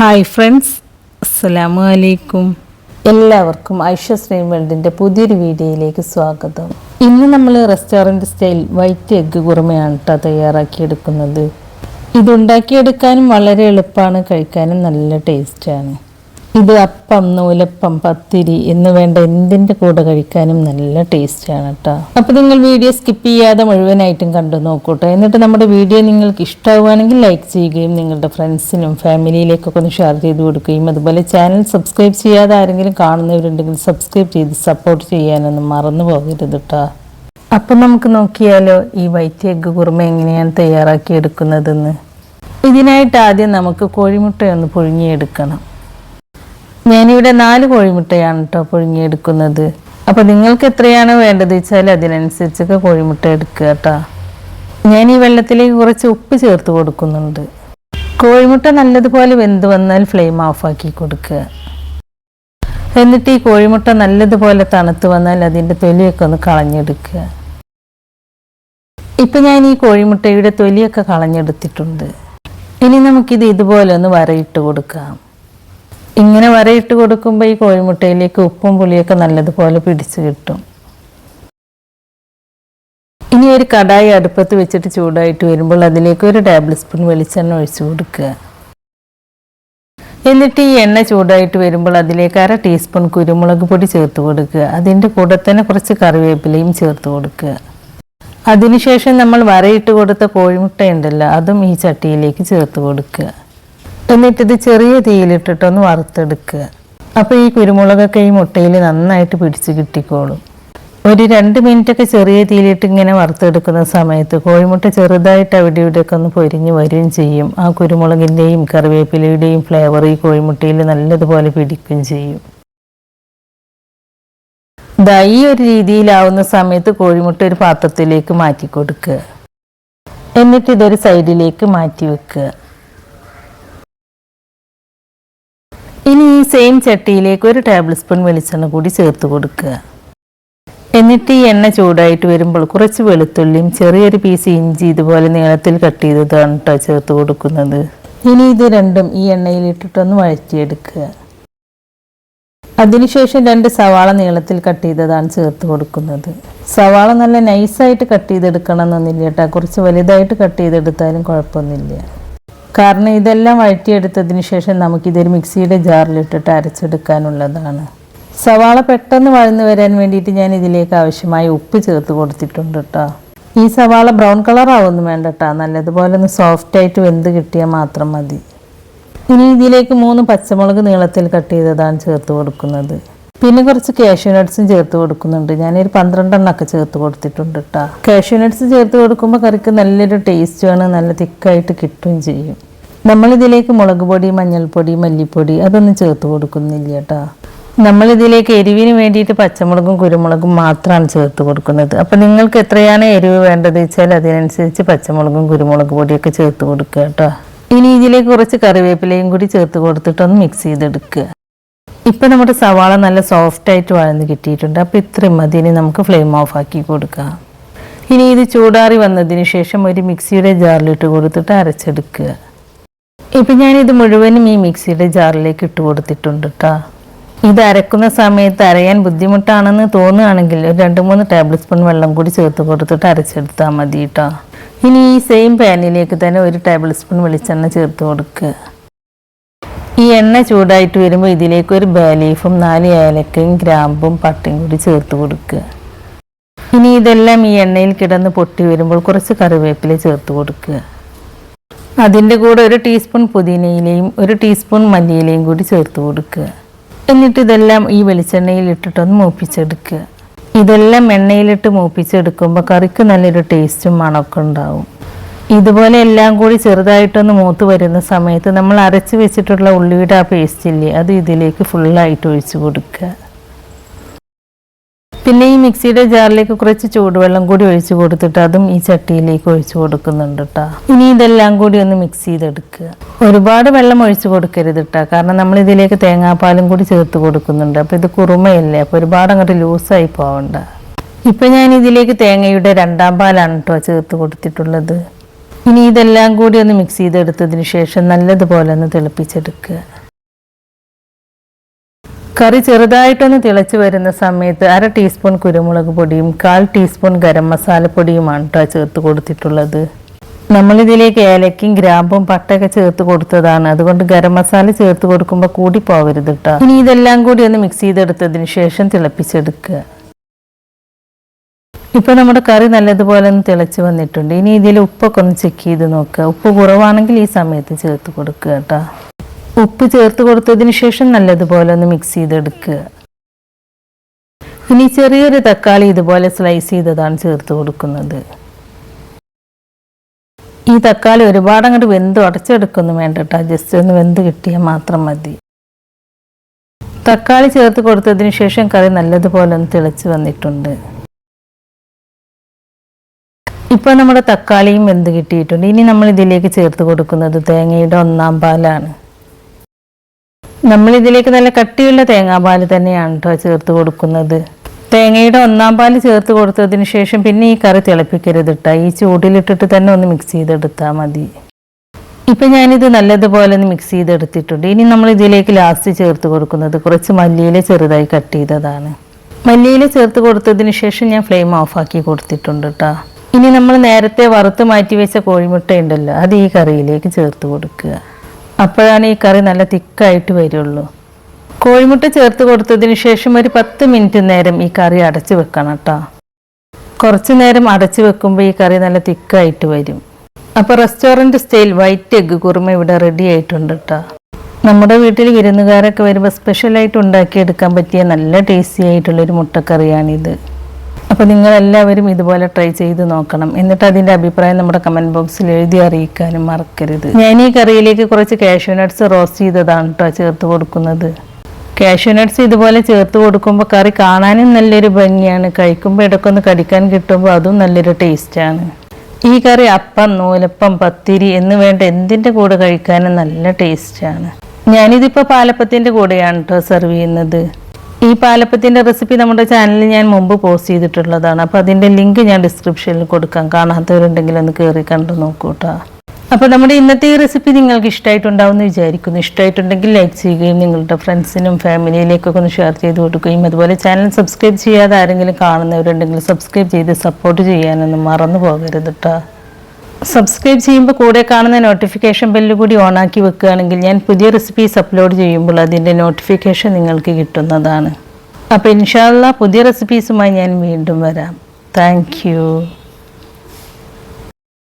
Hi friends, അസ്സലാമു അലൈക്കും. എല്ലാവർക്കും ഐഷ സ്ട്രീം വേൾഡിൻ്റെ പുതിയൊരു വീഡിയോയിലേക്ക് സ്വാഗതം. ഇന്ന് നമ്മൾ റെസ്റ്റോറൻറ്റ് സ്റ്റൈൽ വൈറ്റ് എഗ്ഗ് കുറുമയാണ് കേട്ടോ തയ്യാറാക്കിയെടുക്കുന്നത്. ഇതുണ്ടാക്കിയെടുക്കാനും വളരെ എളുപ്പമാണ്, കഴിക്കാനും നല്ല ടേസ്റ്റാണ്. ഇത് അപ്പം, നൂലപ്പം, പത്തിരി എന്ന് വേണ്ട എന്തിൻ്റെ കൂടെ കഴിക്കാനും നല്ല ടേസ്റ്റാണ് കേട്ടോ. അപ്പോൾ നിങ്ങൾ വീഡിയോ സ്കിപ്പ് ചെയ്യാതെ മുഴുവനായിട്ടും കണ്ടു നോക്കൂട്ടോ. എന്നിട്ട് നമ്മുടെ വീഡിയോ നിങ്ങൾക്ക് ഇഷ്ടമാവുകയാണെങ്കിൽ ലൈക്ക് ചെയ്യുകയും നിങ്ങളുടെ ഫ്രണ്ട്സിനും ഫാമിലിയിലേക്കൊക്കെ ഒന്ന് ഷെയർ ചെയ്ത് കൊടുക്കുകയും അതുപോലെ ചാനൽ സബ്സ്ക്രൈബ് ചെയ്യാതെ ആരെങ്കിലും കാണുന്നവരുണ്ടെങ്കിൽ സബ്സ്ക്രൈബ് ചെയ്ത് സപ്പോർട്ട് ചെയ്യാനൊന്നും മറന്നു പോകരുത് കേട്ടോ. അപ്പം നമുക്ക് നോക്കിയാലോ ഈ വൈറ്റ് എഗ്ഗ് കുറുമ എങ്ങനെയാണ് തയ്യാറാക്കിയെടുക്കുന്നതെന്ന്. ഇതിനായിട്ട് ആദ്യം നമുക്ക് കോഴിമുട്ടയൊന്ന് പുഴുങ്ങിയെടുക്കണം. ഞാനിവിടെ 4 കോഴിമുട്ടയാണ് കേട്ടോ പുഴുങ്ങിയെടുക്കുന്നത്. അപ്പോൾ നിങ്ങൾക്ക് എത്രയാണോ വേണ്ടത് വെച്ചാൽ അതിനനുസരിച്ചൊക്കെ കോഴിമുട്ട എടുക്കുക കേട്ടോ. ഞാൻ ഈ വെള്ളത്തിലേക്ക് കുറച്ച് ഉപ്പ് ചേർത്ത് കൊടുക്കുന്നുണ്ട്. കോഴിമുട്ട നല്ലതുപോലെ വെന്ത് വന്നാൽ ഫ്ലെയിം ഓഫാക്കി കൊടുക്കുക. എന്നിട്ട് ഈ കോഴിമുട്ട നല്ലതുപോലെ തണുത്ത് വന്നാൽ അതിൻ്റെ തൊലിയൊക്കെ ഒന്ന് കളഞ്ഞെടുക്കുക. ഇപ്പം ഞാൻ ഈ കോഴിമുട്ടയുടെ തൊലിയൊക്കെ കളഞ്ഞെടുത്തിട്ടുണ്ട്. ഇനി നമുക്കിത് ഇതുപോലെ ഒന്ന് വരയിട്ട് കൊടുക്കാം. ഇങ്ങനെ വരയിട്ട് കൊടുക്കുമ്പോൾ ഈ കോഴിമുട്ടയിലേക്ക് ഉപ്പും പുളിയൊക്കെ നല്ലതുപോലെ പിടിച്ചു കിട്ടും. ഇനി ഒരു കടായി അടുപ്പത്ത് വെച്ചിട്ട് ചൂടായിട്ട് വരുമ്പോൾ അതിലേക്ക് 1 ടേബിൾ സ്പൂൺ വെളിച്ചെണ്ണ ഒഴിച്ചു കൊടുക്കുക. എന്നിട്ട് ഈ എണ്ണ ചൂടായിട്ട് വരുമ്പോൾ അതിലേക്ക് 1/2 ടീസ്പൂൺ കുരുമുളക് പൊടി ചേർത്ത് കൊടുക്കുക. അതിൻ്റെ കൂടെ തന്നെ കുറച്ച് കറിവേപ്പിലയും ചേർത്ത് കൊടുക്കുക. അതിനുശേഷം നമ്മൾ വരയിട്ട് കൊടുത്ത കോഴിമുട്ട ഉണ്ടല്ലോ, അതും ഈ ചട്ടിയിലേക്ക് ചേർത്ത് കൊടുക്കുക. എന്നിട്ടിത് ചെറിയ തീയിലിട്ടിട്ടൊന്ന് വറുത്തെടുക്കുക. അപ്പോൾ ഈ കുരുമുളകൊക്കെ ഈ മുട്ടയിൽ നന്നായിട്ട് പിടിച്ച് കിട്ടിക്കോളും. ഒരു 2 മിനിറ്റൊക്കെ ചെറിയ തീയിലിട്ട് ഇങ്ങനെ വറുത്തെടുക്കുന്ന സമയത്ത് കോഴിമുട്ട ചെറുതായിട്ട് അവിടെ ഇവിടെയൊക്കെ ഒന്ന് പൊരിഞ്ഞ് വരികയും ചെയ്യും. ആ കുരുമുളകിൻ്റെയും കറിവേപ്പിലയുടെയും ഫ്ലേവർ ഈ കോഴിമുട്ടയിൽ നല്ലതുപോലെ പിടിക്കുകയും ചെയ്യും. ഈ ഒരു രീതിയിലാവുന്ന സമയത്ത് കോഴിമുട്ട ഒരു പാത്രത്തിലേക്ക് മാറ്റി കൊടുക്കുക. എന്നിട്ട് ഇതൊരു സൈഡിലേക്ക് മാറ്റി വെക്കുക. ഇനി ഈ സെയിം ചട്ടിയിലേക്ക് 1 ടേബിൾ സ്പൂൺ വെളിച്ചെണ്ണ കൂടി ചേർത്ത് കൊടുക്കുക. എന്നിട്ട് ഈ എണ്ണ ചൂടായിട്ട് വരുമ്പോൾ കുറച്ച് വെളുത്തുള്ളിയും ചെറിയൊരു പീസ് ഇഞ്ചി ഇതുപോലെ നീളത്തിൽ കട്ട് ചെയ്തതാണ് കേട്ടോ ചേർത്ത് കൊടുക്കുന്നത്. ഇനി ഇത് രണ്ടും ഈ എണ്ണയിലിട്ടിട്ടൊന്ന് വഴറ്റിയെടുക്കുക. അതിനുശേഷം 2 സവാള നീളത്തിൽ കട്ട് ചെയ്തതാണ് ചേർത്ത് കൊടുക്കുന്നത്. സവാള നല്ല നൈസായിട്ട് കട്ട് ചെയ്തെടുക്കണം എന്നൊന്നുമില്ല കേട്ടോ, കുറച്ച് വലുതായിട്ട് കട്ട് ചെയ്തെടുത്താലും കുഴപ്പമൊന്നുമില്ല. കാരണം ഇതെല്ലാം വഴറ്റിയെടുത്തതിന് ശേഷം നമുക്കിതൊരു മിക്സിയുടെ ജാറിലിട്ടിട്ട് അരച്ചെടുക്കാനുള്ളതാണ്. സവാള പെട്ടെന്ന് വഴന്നു വരാൻ വേണ്ടിയിട്ട് ഞാൻ ഇതിലേക്ക് ആവശ്യമായ ഉപ്പ് ചേർത്ത് കൊടുത്തിട്ടുണ്ട് കേട്ടോ. ഈ സവാള ബ്രൗൺ കളർ ആവൊന്നും വേണ്ട കേട്ടോ, നല്ലതുപോലെ ഒന്ന് സോഫ്റ്റായിട്ട് വെന്ത് കിട്ടിയാൽ മാത്രം മതി. ഇനി ഇതിലേക്ക് 3 പച്ചമുളക് നീളത്തിൽ കട്ട് ചെയ്തതാണ് ചേർത്ത് കൊടുക്കുന്നത്. പിന്നെ കുറച്ച് കാഷ്യൂ നട്ട്സും ചേർത്ത് കൊടുക്കുന്നുണ്ട്. ഞാനൊരു 12 എണ്ണമൊക്കെ ചേർത്ത് കൊടുത്തിട്ടുണ്ട് കേട്ടോ. കാഷ്യൂ നട്ട്സ് ചേർത്ത് കൊടുക്കുമ്പോൾ കറിക്ക് നല്ലൊരു ടേസ്റ്റുമാണ്, നല്ല തിക്കായിട്ട് കിട്ടുകയും ചെയ്യും. നമ്മളിതിലേക്ക് മുളക് പൊടി, മഞ്ഞൾപ്പൊടി, മല്ലിപ്പൊടി അതൊന്നും ചേർത്ത് കൊടുക്കുന്നില്ല കേട്ടോ. നമ്മളിതിലേക്ക് എരിവിന് വേണ്ടിയിട്ട് പച്ചമുളകും കുരുമുളകും മാത്രമാണ് ചേർത്ത് കൊടുക്കുന്നത്. അപ്പം നിങ്ങൾക്ക് എത്രയാണ് എരിവ് വേണ്ടത് വെച്ചാൽ അതിനനുസരിച്ച് പച്ചമുളകും കുരുമുളക് പൊടിയൊക്കെ ചേർത്ത് കൊടുക്കുക കേട്ടോ. ഇനി ഇതിലേക്ക് കുറച്ച് കറിവേപ്പിലയും കൂടി ചേർത്ത് കൊടുത്തിട്ടൊന്ന് മിക്സ് ചെയ്തെടുക്കുക. ഇപ്പം നമ്മുടെ സവാള നല്ല സോഫ്റ്റായിട്ട് വഴന്ന് കിട്ടിയിട്ടുണ്ട്. അപ്പോൾ ഇത്രയും മതി. ഇനി നമുക്ക് ഫ്ലെയിം ഓഫ് ആക്കി കൊടുക്കാം. ഇനി ഇത് ചൂടാറി വന്നതിന് ശേഷം ഒരു മിക്സിയുടെ ജാറിലിട്ട് കൊടുത്തിട്ട് അരച്ചെടുക്കുക. ഇപ്പം ഞാനിത് മുഴുവനും ഈ മിക്സിയുടെ ജാറിലേക്ക് ഇട്ട് കൊടുത്തിട്ടുണ്ട് കേട്ടോ. ഇത് അരക്കുന്ന സമയത്ത് അരയാൻ ബുദ്ധിമുട്ടാണെന്ന് തോന്നുകയാണെങ്കിൽ ഒരു 2-3 ടേബിൾ സ്പൂൺ വെള്ളം കൂടി ചേർത്ത് കൊടുത്തിട്ട് അരച്ചെടുത്താൽ മതി കേട്ടോ. ഇനി ഈ സെയിം പാനിലേക്ക് തന്നെ 1 ടേബിൾ സ്പൂൺ വെളിച്ചെണ്ണ ചേർത്ത് കൊടുക്കുക. ഈ എണ്ണ ചൂടായിട്ട് വരുമ്പോൾ ഇതിലേക്ക് 1 ബേ ലീഫും 4 ഏലക്കയും ഗ്രാമ്പും പട്ടയും കൂടി ചേർത്ത് കൊടുക്കുക. ഇനി ഇതെല്ലാം ഈ എണ്ണയിൽ കിടന്ന് പൊട്ടി വരുമ്പോൾ കുറച്ച് കറിവേപ്പില ചേർത്ത് കൊടുക്കുക. അതിൻ്റെ കൂടെ 1 ടീസ്പൂൺ പുതിനയിലയും 1 ടീസ്പൂൺ മല്ലിയിലയും കൂടി ചേർത്ത് കൊടുക്കുക. എന്നിട്ട് ഇതെല്ലാം ഈ വെളിച്ചെണ്ണയിൽ ഇട്ടിട്ടൊന്ന് മൂപ്പിച്ചെടുക്കുക. ഇതെല്ലാം എണ്ണയിലിട്ട് മൂപ്പിച്ചെടുക്കുമ്പോൾ കറിക്ക് നല്ലൊരു ടേസ്റ്റും മണമൊക്കെ ഉണ്ടാവും. ഇതുപോലെ എല്ലാം കൂടി ചെറുതായിട്ടൊന്ന് മൂത്ത് വരുന്ന സമയത്ത് നമ്മൾ അരച്ച് വെച്ചിട്ടുള്ള ഉള്ളിയുടെ ആ പേസ്റ്റ് ഇല്ലേ, അത് ഇതിലേക്ക് ഫുള്ളായിട്ട് ഒഴിച്ചു കൊടുക്കുക. പിന്നെ ഈ മിക്സിയുടെ ജാറിലേക്ക് കുറച്ച് ചൂടുവെള്ളം കൂടി ഒഴിച്ചു കൊടുത്തിട്ട് അതും ഈ ചട്ടിയിലേക്ക് ഒഴിച്ചു കൊടുക്കുന്നുണ്ട് കേട്ടോ. ഇനി ഇതെല്ലാം കൂടി ഒന്ന് മിക്സ് ചെയ്തെടുക്കുക. ഒരുപാട് വെള്ളം ഒഴിച്ചു കൊടുക്കരുത് കേട്ടോ, കാരണം നമ്മൾ ഇതിലേക്ക് തേങ്ങാപ്പാലും കൂടി ചേർത്ത് കൊടുക്കുന്നുണ്ട്. അപ്പോൾ ഇത് കുറുമയല്ലേ, അപ്പോൾ ഒരുപാട് അങ്ങോട്ട് ലൂസായി പോവണ്ട. ഇപ്പം ഞാൻ ഇതിലേക്ക് തേങ്ങയുടെ 2ാം പാലാണ് കേട്ടോ ചേർത്ത് കൊടുത്തിട്ടുള്ളത്. ഇനി ഇതെല്ലാം കൂടി ഒന്ന് മിക്സ് ചെയ്തെടുത്തതിന് ശേഷം നല്ലതുപോലെ ഒന്ന് തിളപ്പിച്ചെടുക്കുക. കറി ചെറുതായിട്ടൊന്ന് തിളച്ച് വരുന്ന സമയത്ത് 1/2 ടീസ്പൂൺ കുരുമുളക് പൊടിയും 1/4 ടീസ്പൂൺ ഗരം മസാലപ്പൊടിയുമാണ് കേട്ടോ ചേർത്ത് കൊടുത്തിട്ടുള്ളത്. നമ്മളിതിലേക്ക് ഏലക്കയും ഗ്രാമ്പും പട്ടയൊക്കെ ചേർത്ത് കൊടുത്തതാണ്, അതുകൊണ്ട് ഗരം മസാല ചേർത്ത് കൊടുക്കുമ്പോൾ കൂടി പോകരുത് കേട്ടോ. ഇനി ഇതെല്ലാം കൂടി ഒന്ന് മിക്സ് ചെയ്തെടുത്തതിന് ശേഷം തിളപ്പിച്ചെടുക്കുക. ഇപ്പോൾ നമ്മുടെ കറി നല്ലതുപോലെ ഒന്ന് തിളച്ച് വന്നിട്ടുണ്ട്. ഇനി ഇതിൽ ഉപ്പൊക്കെ ഒന്ന് ചെക്ക് ചെയ്ത് നോക്കുക. ഉപ്പ് കുറവാണെങ്കിൽ ഈ സമയത്ത് ചേർത്ത് കൊടുക്കുക കേട്ടോ. ഉപ്പ് ചേർത്ത് കൊടുത്തതിന് ശേഷം നല്ലതുപോലെ ഒന്ന് മിക്സ് ചെയ്തെടുക്കുക. ഇനി ചെറിയൊരു തക്കാളി ഇതുപോലെ സ്ലൈസ് ചെയ്തതാണ് ചേർത്ത് കൊടുക്കുന്നത്. ഈ തക്കാളി ഒരുപാട് അങ്ങോട്ട് വെന്ത് ഉടച്ചെടുക്കൊന്നും വേണ്ട കേട്ടോ, ജസ്റ്റ് ഒന്ന് വെന്ത് കിട്ടിയാൽ മാത്രം മതി. തക്കാളി ചേർത്ത് കൊടുത്തതിന് ശേഷം കറി നല്ലതുപോലെ ഒന്ന് തിളച്ച് വന്നിട്ടുണ്ട്. ഇപ്പോൾ നമ്മുടെ തക്കാളിയും വെന്ത് കിട്ടിയിട്ടുണ്ട്. ഇനി നമ്മൾ ഇതിലേക്ക് ചേർത്ത് കൊടുക്കുന്നത് തേങ്ങയുടെ 1/4 പാലാണ്. നമ്മളിതിലേക്ക് നല്ല കട്ടിയുള്ള തേങ്ങാപ്പാൽ തന്നെയാണ് കേട്ടോ ചേർത്ത് കൊടുക്കുന്നത്. തേങ്ങയുടെ 1/4 പാൽ ചേർത്ത് കൊടുത്തതിന് ശേഷം പിന്നെ ഈ കറി തിളപ്പിക്കരുത് കേട്ടോ, ഈ ചൂടിലിട്ടിട്ട് തന്നെ ഒന്ന് മിക്സ് ചെയ്തെടുത്താൽ മതി. ഇപ്പം ഞാനിത് നല്ലതുപോലെ ഒന്ന് മിക്സ് ചെയ്തെടുത്തിട്ടുണ്ട്. ഇനി നമ്മൾ ഇതിലേക്ക് ലാസ്റ്റ് ചേർത്ത് കൊടുക്കുന്നത് കുറച്ച് മല്ലിയില ചെറുതായി കട്ട് ചെയ്തതാണ്. മല്ലിയില ചേർത്ത് കൊടുത്തതിന് ശേഷം ഞാൻ ഫ്ലെയിം ഓഫാക്കി കൊടുത്തിട്ടുണ്ട് കേട്ടോ. ഇനി നമ്മൾ നേരത്തെ വറുത്ത് മാറ്റി വെച്ച കോഴിമുട്ട ഉണ്ടല്ലോ, അത് ഈ കറിയിലേക്ക് ചേർത്ത് കൊടുക്കുക. അപ്പോഴാണ് ഈ കറി നല്ല തിക്കായിട്ട് വരുള്ളൂ. കോഴിമുട്ട ചേർത്ത് കൊടുത്തതിന് ശേഷം ഒരു 10 മിനിറ്റ് നേരം ഈ കറി അടച്ച് വെക്കണം കേട്ടോ. കുറച്ച് നേരം അടച്ച് വെക്കുമ്പോൾ ഈ കറി നല്ല തിക്കായിട്ട് വരും. അപ്പോൾ restaurant style white egg kurma ഇവിടെ റെഡി ആയിട്ടുണ്ട് കേട്ടോ. നമ്മുടെ വീട്ടിൽ വിരുന്നുകാരൊക്കെ വരുമ്പോൾ സ്പെഷ്യലായിട്ട് ഉണ്ടാക്കിയെടുക്കാൻ പറ്റിയ നല്ല ടേസ്റ്റി ആയിട്ടുള്ളൊരു മുട്ടക്കറിയാണിത്. അപ്പോൾ നിങ്ങളെല്ലാവരും ഇതുപോലെ ട്രൈ ചെയ്ത് നോക്കണം. എന്നിട്ട് അതിൻ്റെ അഭിപ്രായം നമ്മുടെ കമൻറ്റ് ബോക്സിൽ എഴുതി അറിയിക്കാനും മറക്കരുത്. ഞാൻ ഈ കറിയിലേക്ക് കുറച്ച് കാഷ്യൂ നട്ട്സ് റോസ്റ്റ് ചെയ്തതാണ് കേട്ടോ ചേർത്ത് കൊടുക്കുന്നത്. കാഷ്യൂ നട്ട്സ് ഇതുപോലെ ചേർത്ത് കൊടുക്കുമ്പോൾ കറി കാണാനും നല്ലൊരു ഭംഗിയാണ്, കഴിക്കുമ്പോൾ ഇടയ്ക്കൊന്ന് കടിക്കാൻ കിട്ടുമ്പോൾ അതും നല്ലൊരു ടേസ്റ്റാണ്. ഈ കറി അപ്പം, നൂലപ്പം, പത്തിരി എന്ന് വേണ്ട എന്തിൻ്റെ കൂടെ കഴിക്കാനും നല്ല ടേസ്റ്റാണ്. ഞാനിതിപ്പോൾ പാലപ്പത്തിൻ്റെ കൂടെയാണ് കേട്ടോ സെർവ് ചെയ്യുന്നത്. ഈ പാലപ്പത്തിൻ്റെ റെസിപ്പി നമ്മുടെ ചാനലിൽ ഞാൻ മുമ്പ് പോസ്റ്റ് ചെയ്തിട്ടുള്ളതാണ്. അപ്പോൾ അതിൻ്റെ ലിങ്ക് ഞാൻ ഡിസ്ക്രിപ്ഷനിൽ കൊടുക്കാം, കാണാത്തവരുണ്ടെങ്കിൽ ഒന്ന് കയറി കണ്ടു നോക്കൂ കേട്ടോ. അപ്പോൾ നമ്മുടെ ഇന്നത്തെ ഈ റെസിപ്പി നിങ്ങൾക്ക് ഇഷ്ടമായിട്ടുണ്ടാവുമെന്ന് വിചാരിക്കുന്നു. ഇഷ്ടമായിട്ടുണ്ടെങ്കിൽ ലൈക്ക് ചെയ്യുകയും നിങ്ങളുടെ ഫ്രണ്ട്സിനും ഫാമിലിയിലേക്കൊക്കെ ഒന്ന് ഷെയർ ചെയ്ത് കൊടുക്കുകയും അതുപോലെ ചാനൽ സബ്സ്ക്രൈബ് ചെയ്യാതെ ആരെങ്കിലും കാണുന്നവരുണ്ടെങ്കിൽ സബ്സ്ക്രൈബ് ചെയ്ത് സപ്പോർട്ട് ചെയ്യാനൊന്നും മറന്നു പോകരുത് കേട്ടോ. സബ്സ്ക്രൈബ് ചെയ്യുമ്പോൾ കൂടെ കാണുന്ന നോട്ടിഫിക്കേഷൻ ബെല്ല് കൂടി ഓണാക്കി വെക്കുകയാണെങ്കിൽ ഞാൻ പുതിയ റെസിപ്പീസ് അപ്ലോഡ് ചെയ്യുമ്പോൾ അതിൻ്റെ നോട്ടിഫിക്കേഷൻ നിങ്ങൾക്ക് കിട്ടുന്നതാണ്. അപ്പോൾ ഇൻഷാ അല്ലാഹ് പുതിയ റെസിപ്പീസുമായി ഞാൻ വീണ്ടും വരാം. Thank you.